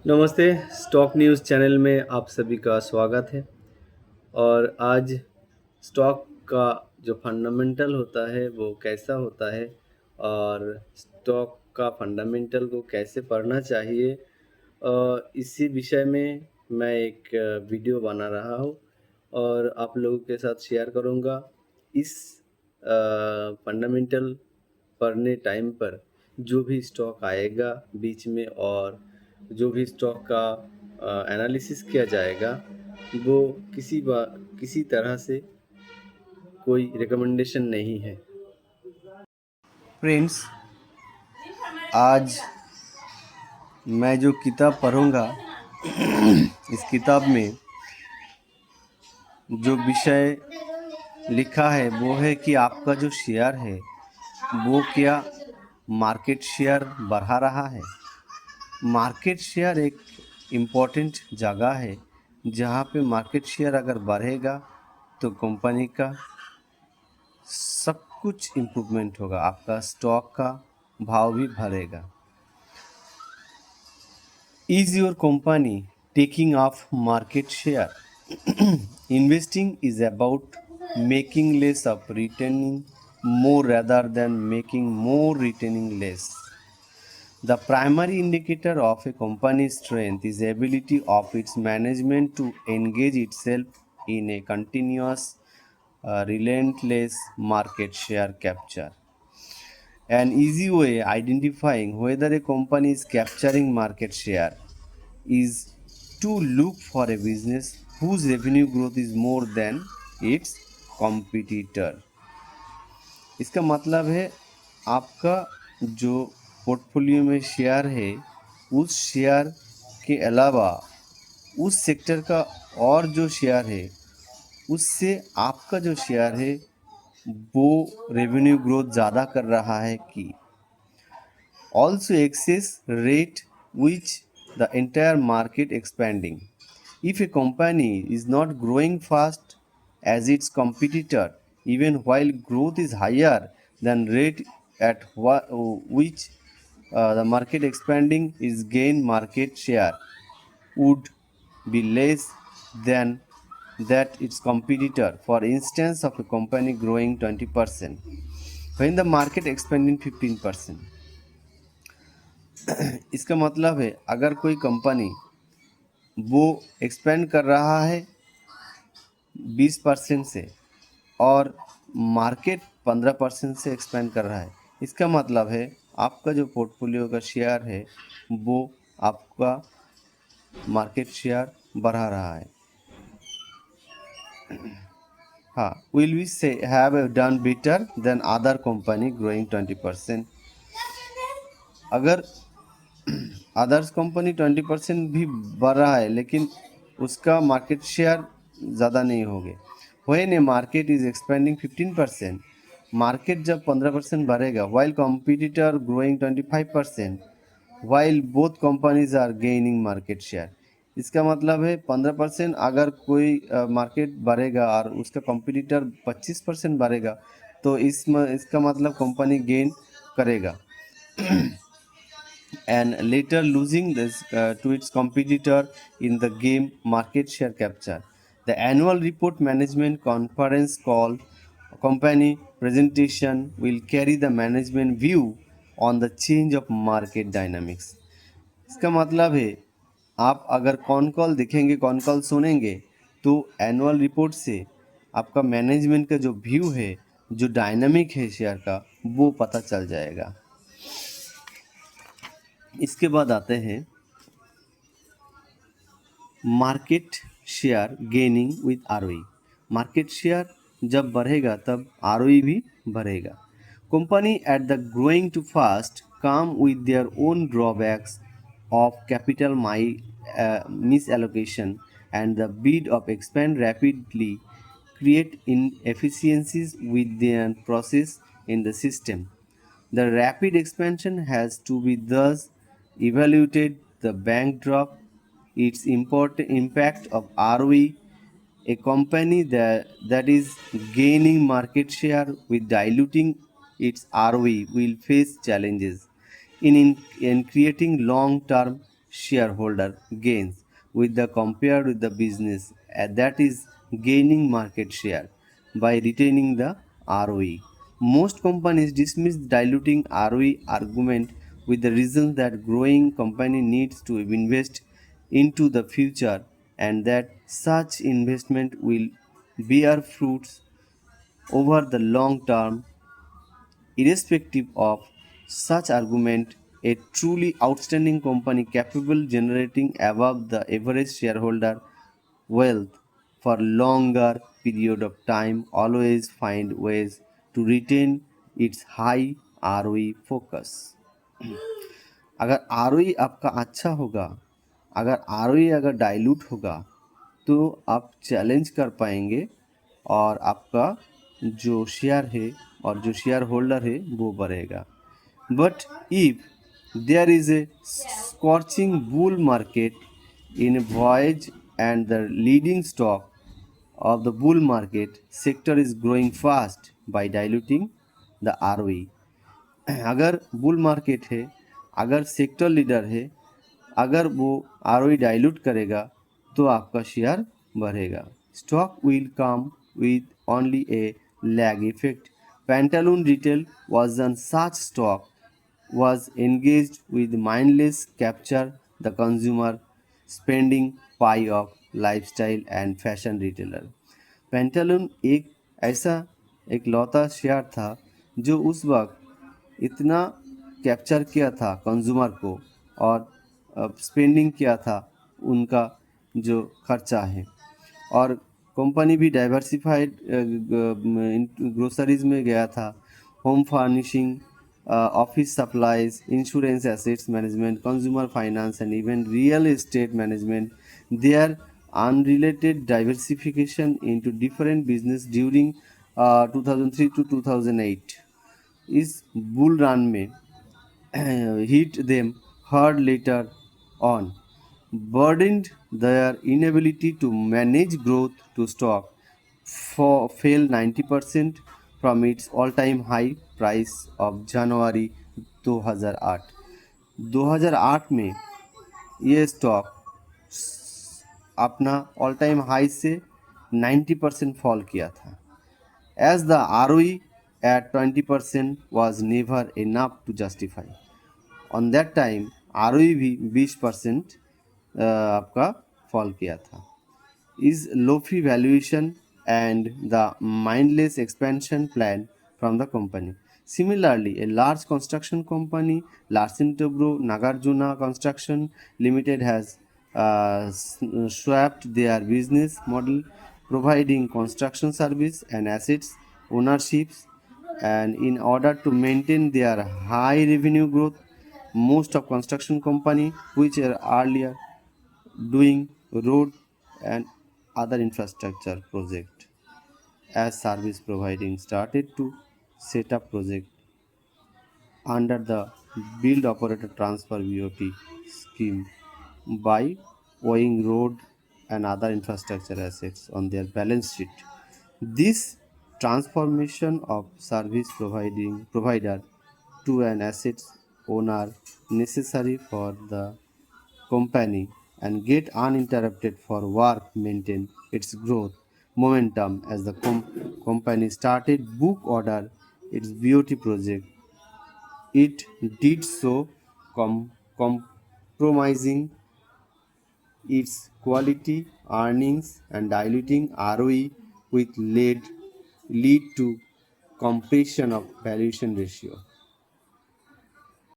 नमस्ते। Stock news channel में आप सभी का स्वागत है। और आज स्टॉक का जो फंडामेंटल होता है वो कैसा होता है और स्टॉक का फंडामेंटल को कैसे पढ़ना चाहिए, इसी विषय में मैं एक वीडियो बना रहा हूँ और आप लोगों के साथ शेयर करूँगा। इस फंडामेंटल पढ़ने टाइम पर जो भी स्टॉक आएगा बीच में और जो भी स्टॉक का एनालिसिस किया जाएगा वो किसी तरह से कोई रिकमेंडेशन नहीं है। फ्रेंड्स, आज मैं जो किताब पढ़ूंगा इस किताब में जो विषय लिखा है वो है कि आपका जो शेयर है वो क्या मार्केट शेयर बढ़ा रहा है। मार्केट शेयर एक इम्पॉर्टेंट जगह है जहाँ पे मार्केट शेयर अगर बढ़ेगा तो कंपनी का सब कुछ इम्प्रूवमेंट होगा, आपका स्टॉक का भाव भी बढ़ेगा। Is your company taking of market share? Investing is about making less of retaining more rather than making more retaining less. The primary indicator of a company's strength is the ability of its management to engage itself in a continuous, relentless market share capture. An easy way identifying whether a company is capturing market share is to look for a business whose revenue growth is more than its competitor. इसका मतलब है आपका जो portfolio में share है उस share के अलावा उस सेक्टर का और जो शेयर है उससे आपका जो शेयर है वो रेवेन्यू ग्रोथ ज़्यादा कर रहा है कि also access rate which the entire market expanding. If a company is not growing fast as its competitor, even while growth is higher than rate at which the market expanding is gain market share would be less than that its competitor. For instance, of a company growing 20% when the market expanding 15%. इसका मतलब है अगर कोई company वो expand कर रहा है 20% से और मार्केट 15% से एक्सपेंड कर रहा है, इसका मतलब है आपका जो पोर्टफोलियो का शेयर है वो आपका मार्केट शेयर बढ़ा रहा है। हाँ, विल वी से have done better than other company growing 20%। अगर अदर्स कंपनी 20% भी बढ़ रहा है लेकिन उसका मार्केट शेयर ज़्यादा नहीं हो गया। When a market is expanding 15%, market जब 15% बढ़ेगा while competitor growing 25%, while both companies are gaining market share. इसका मतलब है 15% अगर कोई मार्केट बढ़ेगा और उसका कॉम्पिटिटर 25% बढ़ेगा तो इसका मतलब कंपनी गेन करेगा and later losing this to its competitor in the game market share capture. The annual report management conference called company presentation will carry the management view on the change of market dynamics. इसका मतलब है आप अगर con call देखेंगे, con call सुनेंगे तो annual report से आपका मैनेजमेंट का जो व्यू है, जो डायनामिक है शेयर का, वो पता चल जाएगा। इसके बाद आते हैं market share gaining with ROE. Market share जब बढ़ेगा तब आरओई भी बढ़ेगा। Company at the growing too fast come with their own drawbacks of capital misallocation and the bid of expand rapidly create inefficiencies with their process in the system. The rapid expansion has to be thus evaluated the backdrop, its impact of ROE. A company that is gaining market share with diluting its ROE will face challenges in creating long-term shareholder gains with the compared with the business that is gaining market share by retaining the ROE. Most companies dismiss diluting ROE argument with the reason that growing company needs to invest into the future and that such investment will bear fruits over the long term. Irrespective of such argument, a truly outstanding company capable generating above the average shareholder wealth for longer period of time always find ways to retain its high ROE focus. अगर ROE आपका अच्छा होगा, अगर ROE अगर dilute होगा तो आप challenge कर पाएंगे और आपका जो शेयर है और जो शेयर होल्डर है वो बढ़ेगा. But if there is a scorching bull market in a voyage and the leading stock of the bull market sector is growing fast by diluting the ROE. अगर बुल मार्केट है, अगर sector leader है, अगर वो ROE dilute करेगा तो आपका share बढ़ेगा. Stock will come with only a lag effect. Pantaloon Retail was on such stock was engaged with mindless capture the consumer spending pie of lifestyle and fashion retailer. Pantaloons एक ऐसा एक लौता share था जो उस वक्त इतना कैप्चर किया था कंज्यूमर को और स्पेंडिंग किया था उनका जो खर्चा है. और कंपनी भी डाइवर्सिफाइड ग्रोसरीज में गया था, home furnishing, office supplies, insurance assets management, consumer finance, and even real estate management. Their unrelated diversification into different business during 2003 to 2008 इस बुल रन में hit them hard later on, burdened their inability to manage growth to stock fell 90% from its all-time high price of January 2008. 2008 में ये stock अपना all time high से 90% fall किया था. As the ROE at 20% was never enough to justify. On that time ROE भी 20% आपका fall किया था. Is low-fee valuation and the mindless expansion plan from the company. Similarly, a large construction company, Larsen Tobro Nagarjuna Construction Limited, has swapped their business model, providing construction service and assets ownerships, and in order to maintain their high revenue growth, most of construction company which are earlier doing road and other infrastructure project as service providing started to set up project under the build operator transfer BOT scheme by owing road and other infrastructure assets on their balance sheet. This transformation of service providing provider to an assets owner necessary for the company and get uninterrupted for work maintain its growth momentum as the company started book order its BOT project. It did so compromising its quality, earnings, and diluting ROE, which lead to compression of valuation ratio.